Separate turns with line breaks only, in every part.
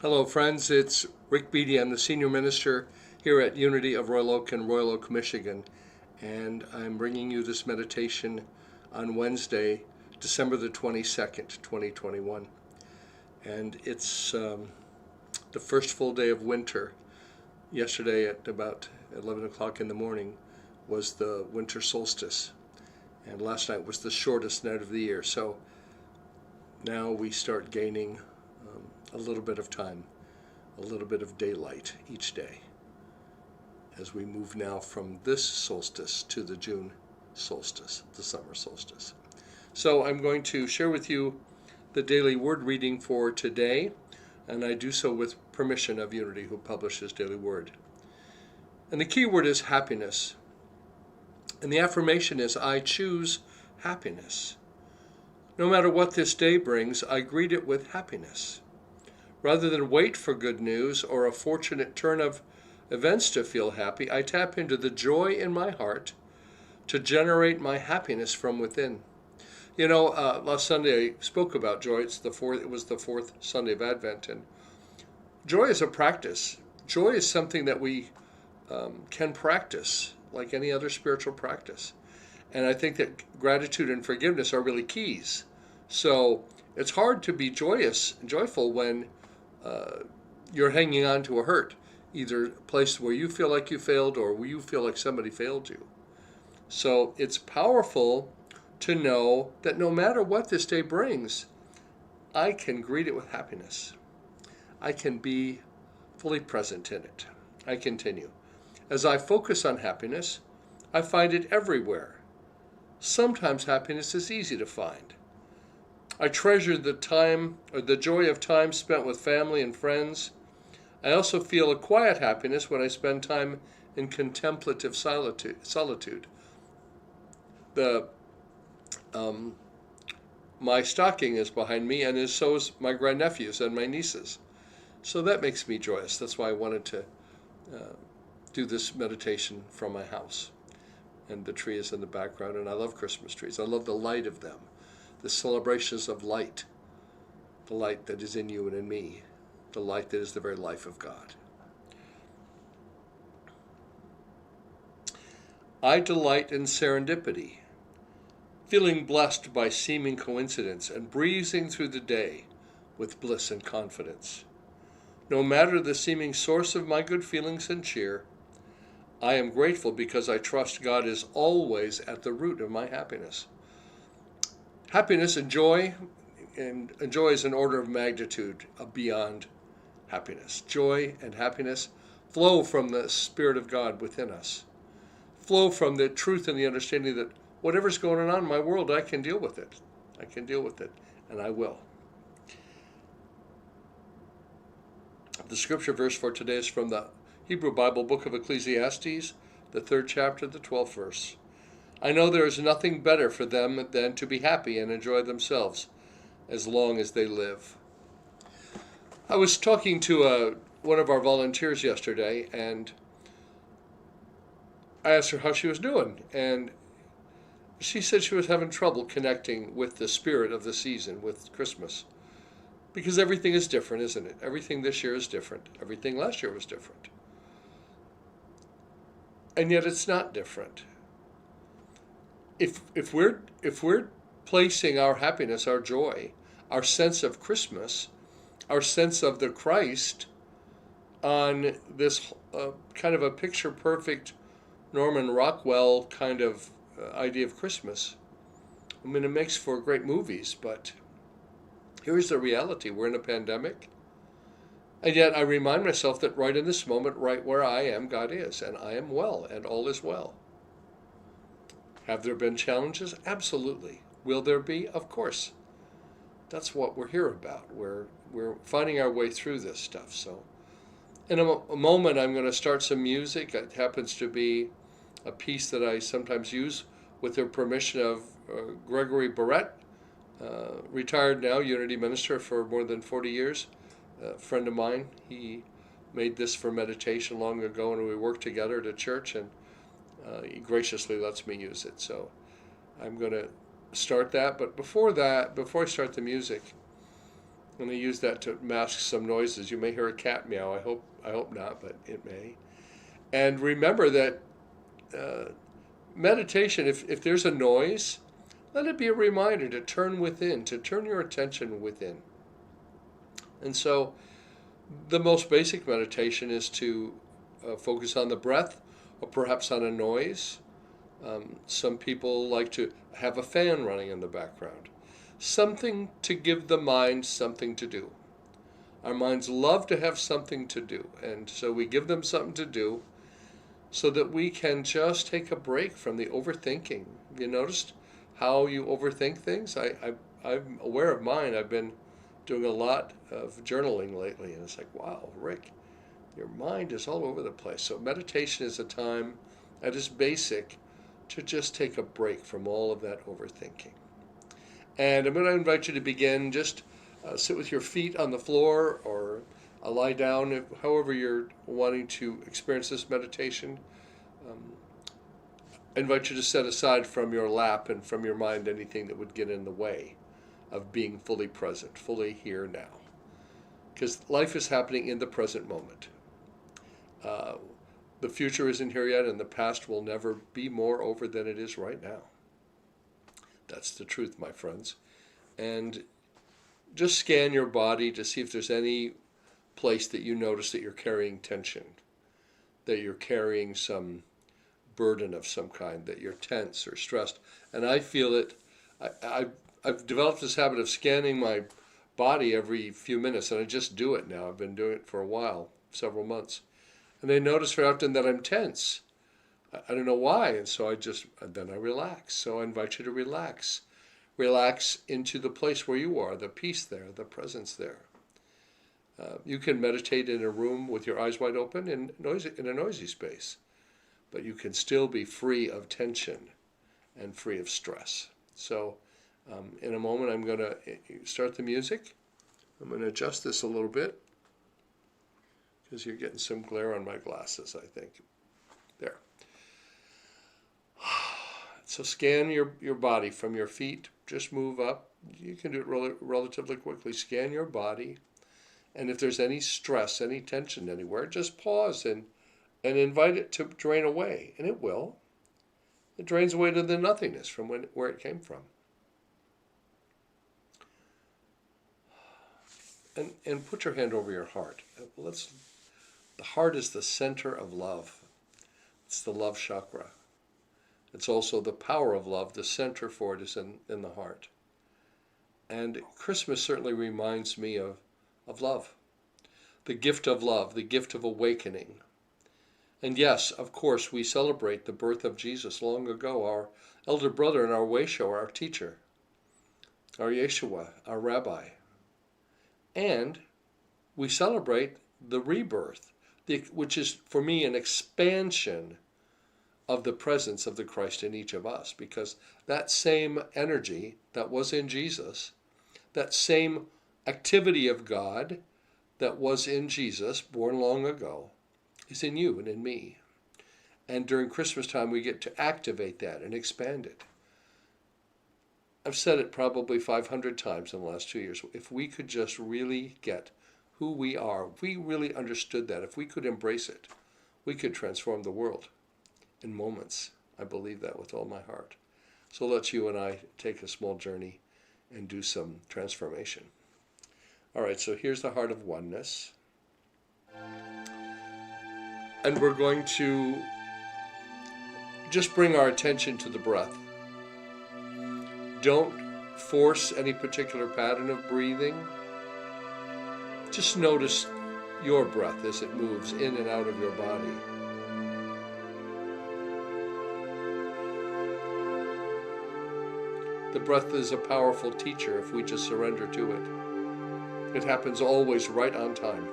Hello, friends. It's Ric Beattie. I'm the senior minister here at Unity of Royal Oak in Royal Oak, Michigan. And I'm bringing you this meditation on Wednesday, December the 22nd, 2021. And it's the first full day of winter. Yesterday at about 11 o'clock in the morning was the winter solstice. And last night was the shortest night of the year. So now we start gaining a little bit of time, a little bit of daylight each day as we move now from this solstice to the June solstice, the summer solstice. So I'm going to share with you the daily word reading for today, and I do so with permission of Unity, who publishes Daily Word. And the key word is happiness. And the affirmation is, I choose happiness. No matter what this day brings, I greet it with happiness. Rather than wait for good news or a fortunate turn of events to feel happy, I tap into the joy in my heart to generate my happiness from within. You know, last Sunday I spoke about joy. It was the fourth Sunday of Advent, and joy is a practice. Joy is something that we can practice like any other spiritual practice. And I think that gratitude and forgiveness are really keys. So it's hard to be joyous and joyful when you're hanging on to a hurt, either a place where you feel like you failed or where you feel like somebody failed you. So it's powerful to know that no matter what this day brings, I can greet it with happiness. I can be fully present in it. I continue. As I focus on happiness, I find it everywhere. Sometimes happiness is easy to find. I treasure the time or the joy of time spent with family and friends. I also feel a quiet happiness when I spend time in contemplative solitude. My stocking is behind me, and so is my grandnephews and my nieces. So that makes me joyous. That's why I wanted to do this meditation from my house. And the tree is in the background, and I love Christmas trees. I love the light of them, the celebrations of light, the light that is in you and in me, the light that is the very life of God. I delight in serendipity, feeling blessed by seeming coincidence and breezing through the day with bliss and confidence. No matter the seeming source of my good feelings and cheer, I am grateful because I trust God is always at the root of my happiness. Happiness and joy is an order of magnitude beyond happiness. Joy and happiness flow from the Spirit of God within us, flow from the truth and the understanding that whatever's going on in my world, I can deal with it. I can deal with it, and I will. The scripture verse for today is from the Hebrew Bible book of Ecclesiastes, the 3rd chapter, the 12th verse. I know there is nothing better for them than to be happy and enjoy themselves as long as they live. I was talking to one of our volunteers yesterday, and I asked her how she was doing, and she said she was having trouble connecting with the spirit of the season, with Christmas, because everything is different, isn't it? Everything this year is different. Everything last year was different. And yet it's not different. If we're placing our happiness, our joy, our sense of Christmas, our sense of the Christ on this kind of a picture-perfect Norman Rockwell kind of idea of Christmas, I mean, it makes for great movies, but here's the reality. We're in a pandemic, and yet I remind myself that right in this moment, right where I am, God is, and I am well, and all is well. Have there been challenges? Absolutely. Will there be? Of course. That's what we're here about. We're finding our way through this stuff. So in a moment, I'm going to start some music. It happens to be a piece that I sometimes use with the permission of Gregory Barrette, retired now, Unity minister for more than 40 years, a friend of mine. He made this for meditation long ago, and we worked together at a church, and he graciously lets me use it. So I'm going to start that. But before I start the music, And I use that to mask some noises. You may hear a cat meow. I hope not, but it may. And remember that meditation, if there's a noise, let it be a reminder to turn within, to turn your attention within. And so the most basic meditation is to focus on the breath, or perhaps on a noise. Some people like to have a fan running in the background. Something to give the mind something to do. Our minds love to have something to do, and so we give them something to do so that we can just take a break from the overthinking. Have you noticed how you overthink things? I'm aware of mine. I've been doing a lot of journaling lately, and it's like, wow, Rick, your mind is all over the place. So meditation is a time that is basic to just take a break from all of that overthinking. And I'm going to invite you to begin. Just sit with your feet on the floor, or lie down, however you're wanting to experience this meditation. I invite you to set aside from your lap and from your mind anything that would get in the way of being fully present, fully here now. Because life is happening in the present moment. The future isn't here yet, and the past will never be more over than it is right now. That's the truth, my friends. And just scan your body to see if there's any place that you notice that you're carrying tension, that you're carrying some burden of some kind, that you're tense or stressed. And I feel it. I've developed this habit of scanning my body every few minutes, and I just do it now. I've been doing it for a while, several months. And I notice very often that I'm tense. I don't know why, and so then I relax. So I invite you to relax. Relax into the place where you are, the peace there, the presence there. You can meditate in a room with your eyes wide open in a noisy space, but you can still be free of tension and free of stress. So in a moment, I'm going to start the music. I'm going to adjust this a little bit because you're getting some glare on my glasses, I think. There. So scan your body from your feet. Just move up. You can do it relatively quickly. Scan your body. And if there's any stress, any tension anywhere, just pause and invite it to drain away. And it will. It drains away to the nothingness from where it came from. And put your hand over your heart. The heart is the center of love. It's the love chakra. It's also the power of love. The center for it is in the heart. And Christmas certainly reminds me of love. The gift of love, the gift of awakening. And yes, of course, we celebrate the birth of Jesus long ago, our elder brother and our way shower, our teacher, our Yeshua, our rabbi. And we celebrate the rebirth, which is, for me, an expansion of the presence of the Christ in each of us, because that same energy that was in Jesus, that same activity of God that was in Jesus, born long ago, is in you and in me. And during Christmas time, we get to activate that and expand it. I've said it probably 500 times in the last 2 years. If we could just really get who we are, if we really understood that, if we could embrace it, we could transform the world in moments. I believe that with all my heart. So let's you and I take a small journey and do some transformation. All right, so here's the Heart of Oneness. And we're going to just bring our attention to the breath. Don't force any particular pattern of breathing. Just notice your breath as it moves in and out of your body. The breath is a powerful teacher if we just surrender to it. It happens always right on time.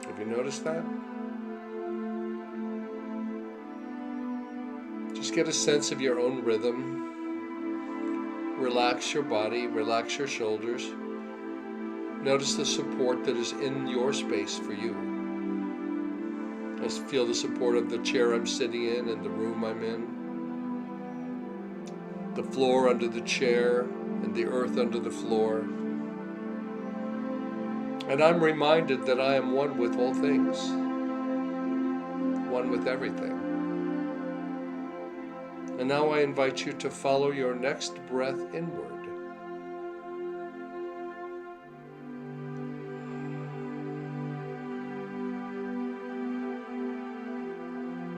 Have you noticed that? Just get a sense of your own rhythm. Relax your body, relax your shoulders. Notice the support that is in your space for you. I feel the support of the chair I'm sitting in and the room I'm in. The floor under the chair, and the earth under the floor. And I'm reminded that I am one with all things, one with everything. And now I invite you to follow your next breath inward.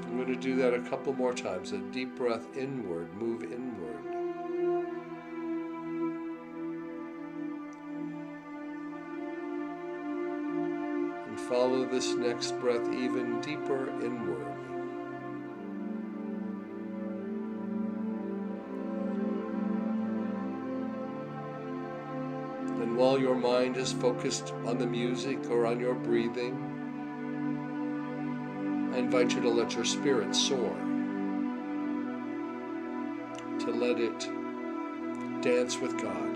I'm going to do that a couple more times. A deep breath inward, move inward. And follow this next breath even deeper inward. And while your mind is focused on the music or on your breathing, I invite you to let your spirit soar, to let it dance with God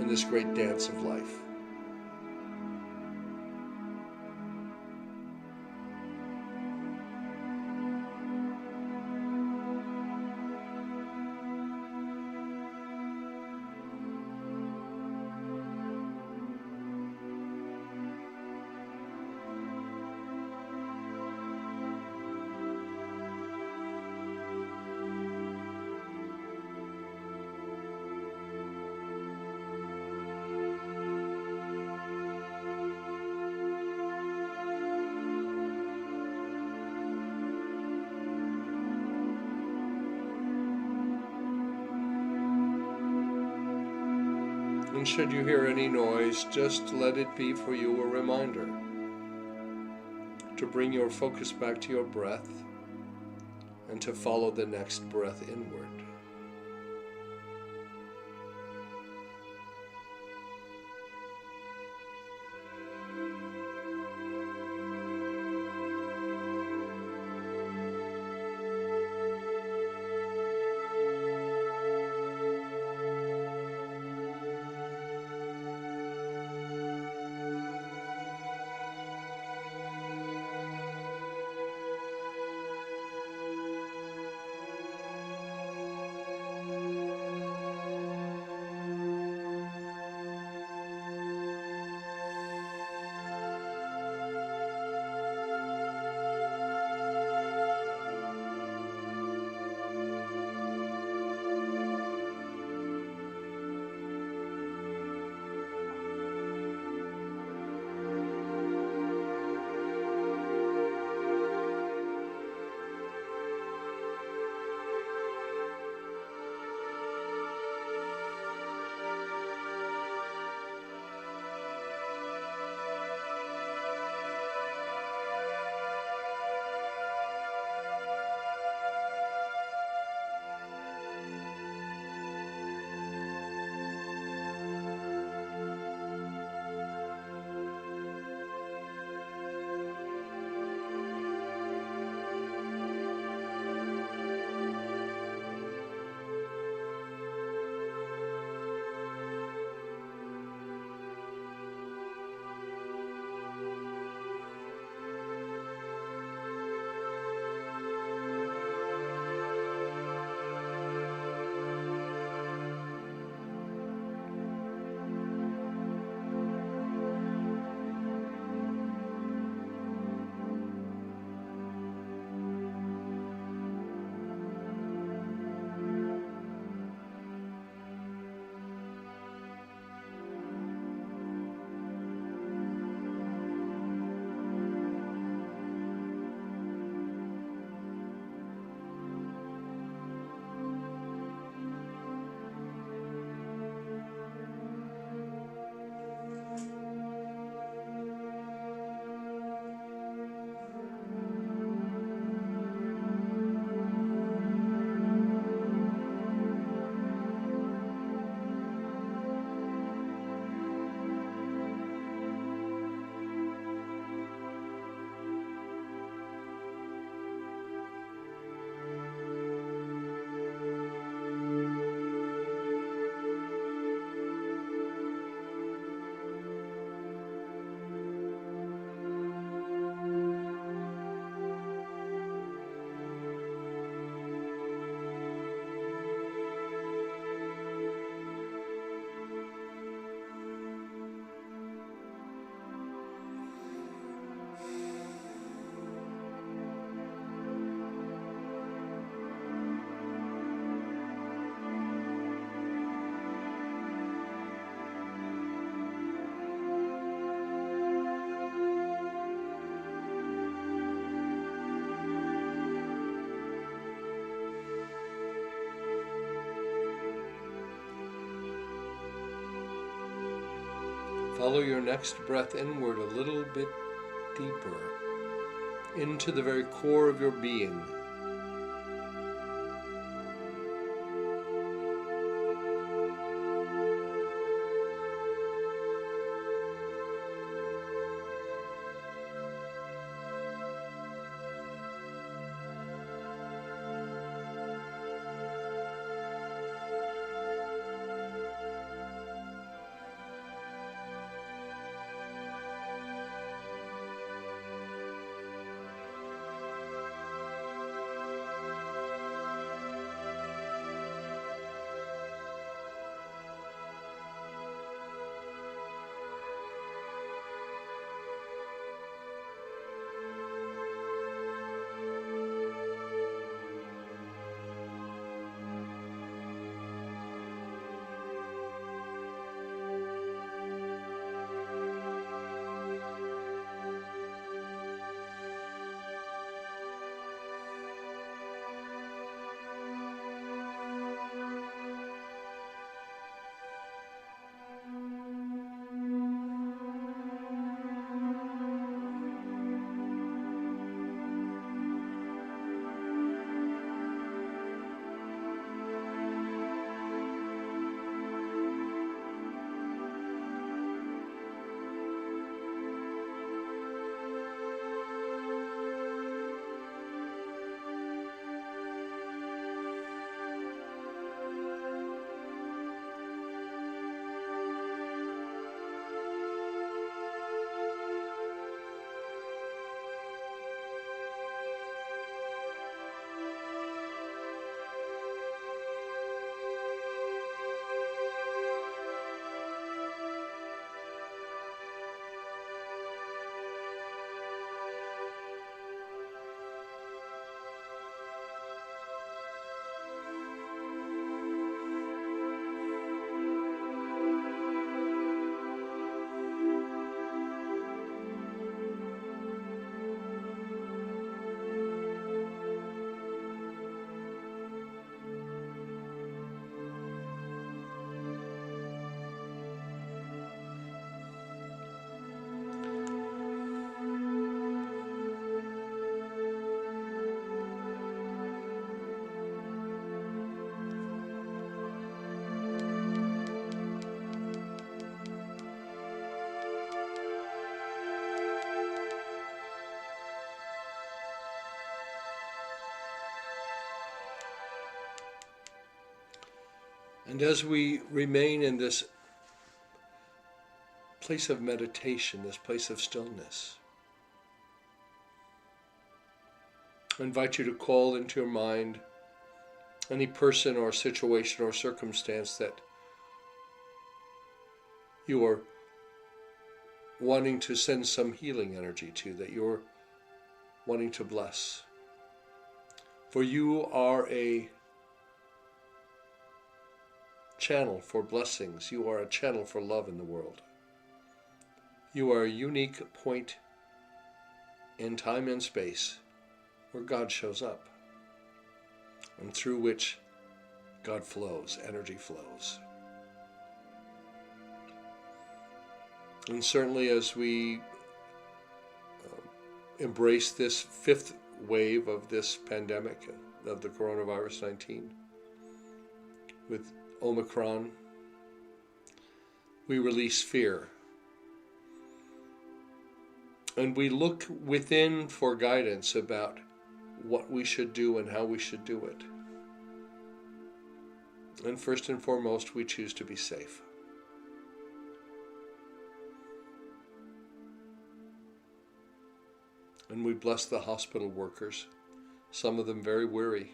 in this great dance of life. And should you hear any noise, just let it be for you a reminder to bring your focus back to your breath and to follow the next breath inward. Follow your next breath inward a little bit deeper, into the very core of your being. And as we remain in this place of meditation, this place of stillness, I invite you to call into your mind any person or situation or circumstance that you are wanting to send some healing energy to, that you're wanting to bless. For you are a channel for blessings. You are a channel for love in the world. You are a unique point in time and space where God shows up, and through which God flows, energy flows. And certainly as we embrace this fifth wave of this pandemic, of the coronavirus 19, with Omicron, we release fear. And we look within for guidance about what we should do and how we should do it. And first and foremost, we choose to be safe. And we bless the hospital workers, some of them very weary.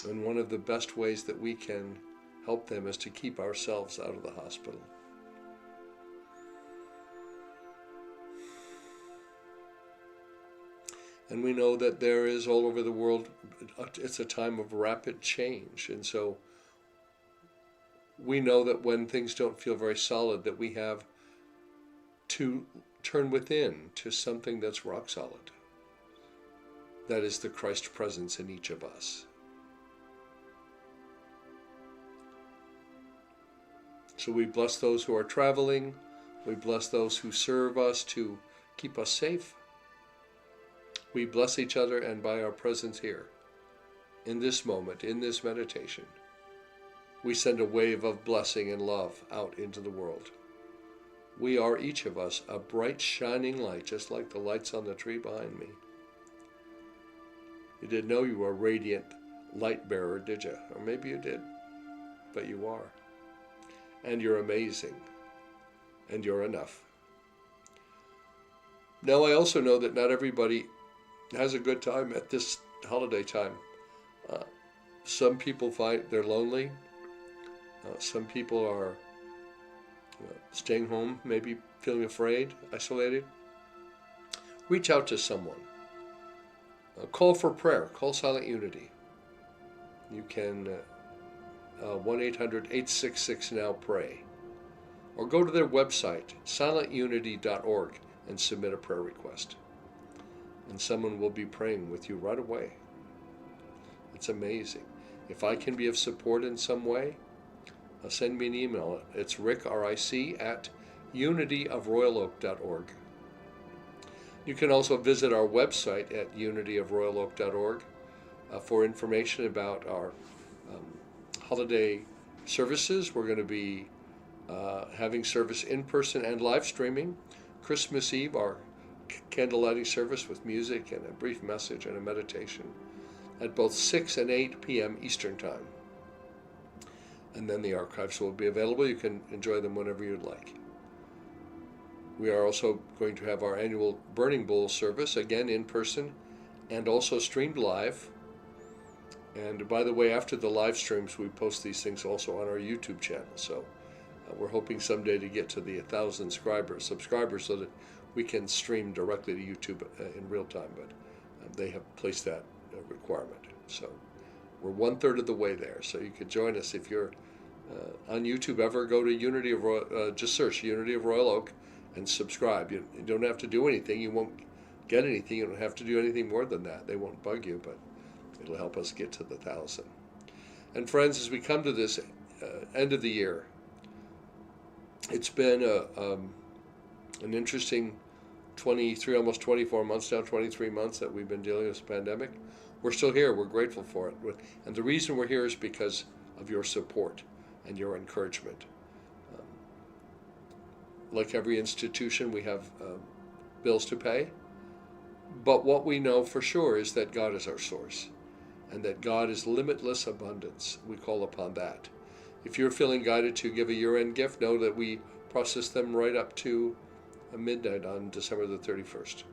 And one of the best ways that we can help them is to keep ourselves out of the hospital. And we know that there is all over the world, it's a time of rapid change. And so we know that when things don't feel very solid, that we have to turn within to something that's rock solid. That is the Christ presence in each of us. So we bless those who are traveling. We bless those who serve us to keep us safe. We bless each other, and by our presence here, in this moment, in this meditation, we send a wave of blessing and love out into the world. We are, each of us, a bright, shining light, just like the lights on the tree behind me. You didn't know you were a radiant light bearer, did you? Or maybe you did, but you are. And you're amazing, and you're enough. Now, I also know that not everybody has a good time at this holiday time. Some people find they're lonely. Some people are staying home, maybe feeling afraid, isolated. Reach out to someone. Call for prayer. Call Silent Unity. You can 1-800-866-NOW-PRAY. Or go to their website, silentunity.org, and submit a prayer request. And someone will be praying with you right away. It's amazing. If I can be of support in some way, send me an email. It's Ric, R-I-C, at unityofroyaloak.org. You can also visit our website at unityofroyaloak.org for information about our holiday services. We're going to be having service in person and live streaming. Christmas Eve, our candle lighting service with music and a brief message and a meditation at both 6 and 8 p.m. Eastern Time. And then the archives will be available. You can enjoy them whenever you'd like. We are also going to have our annual Burning Bowl service, again in person, and also streamed live. And by the way, after the live streams, we post these things also on our YouTube channel. So we're hoping someday to get to the 1,000 subscribers so that we can stream directly to YouTube in real time. But they have placed that requirement. So we're 1/3 of the way there. So you could join us if you're on YouTube ever. Go to Unity of just search Unity of Royal Oak and subscribe. You don't have to do anything. You won't get anything. You don't have to do anything more than that. They won't bug you, but it'll help us get to the 1,000. And friends, as we come to this end of the year, it's been an interesting 23, almost 24 months now, 23 months that we've been dealing with this pandemic. We're still here. We're grateful for it. And the reason we're here is because of your support and your encouragement. Like every institution, we have bills to pay. But what we know for sure is that God is our source and that God is limitless abundance. We call upon that. If you're feeling guided to give a year-end gift, know that we process them right up to midnight on December the 31st.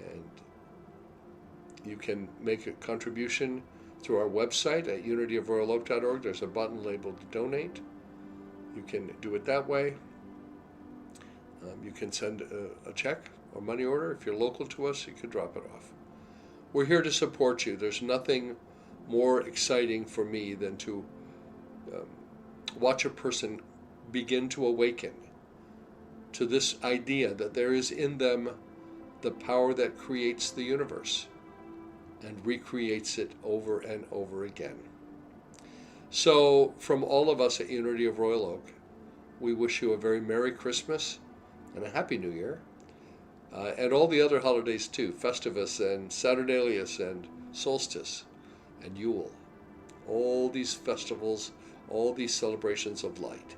And you can make a contribution through our website at unityofroyaloak.org. There's a button labeled Donate. You can do it that way. You can send a check or money order. If you're local to us, you can drop it off. We're here to support you. There's nothing more exciting for me than to watch a person begin to awaken to this idea that there is in them the power that creates the universe and recreates it over and over again. So from all of us at Unity of Royal Oak, we wish you a very Merry Christmas and a Happy New Year, and all the other holidays too, Festivus and Saturnalius and Solstice and Yule. All these festivals, all these celebrations of light.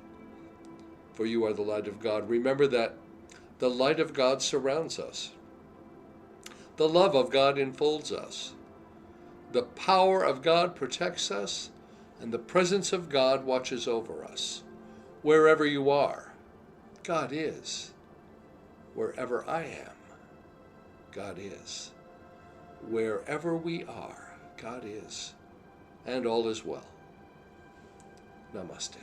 For you are the light of God. Remember that the light of God surrounds us. The love of God enfolds us. The power of God protects us, and the presence of God watches over us. Wherever you are, God is. Wherever I am, God is. Wherever we are, God is. And all is well. Namaste.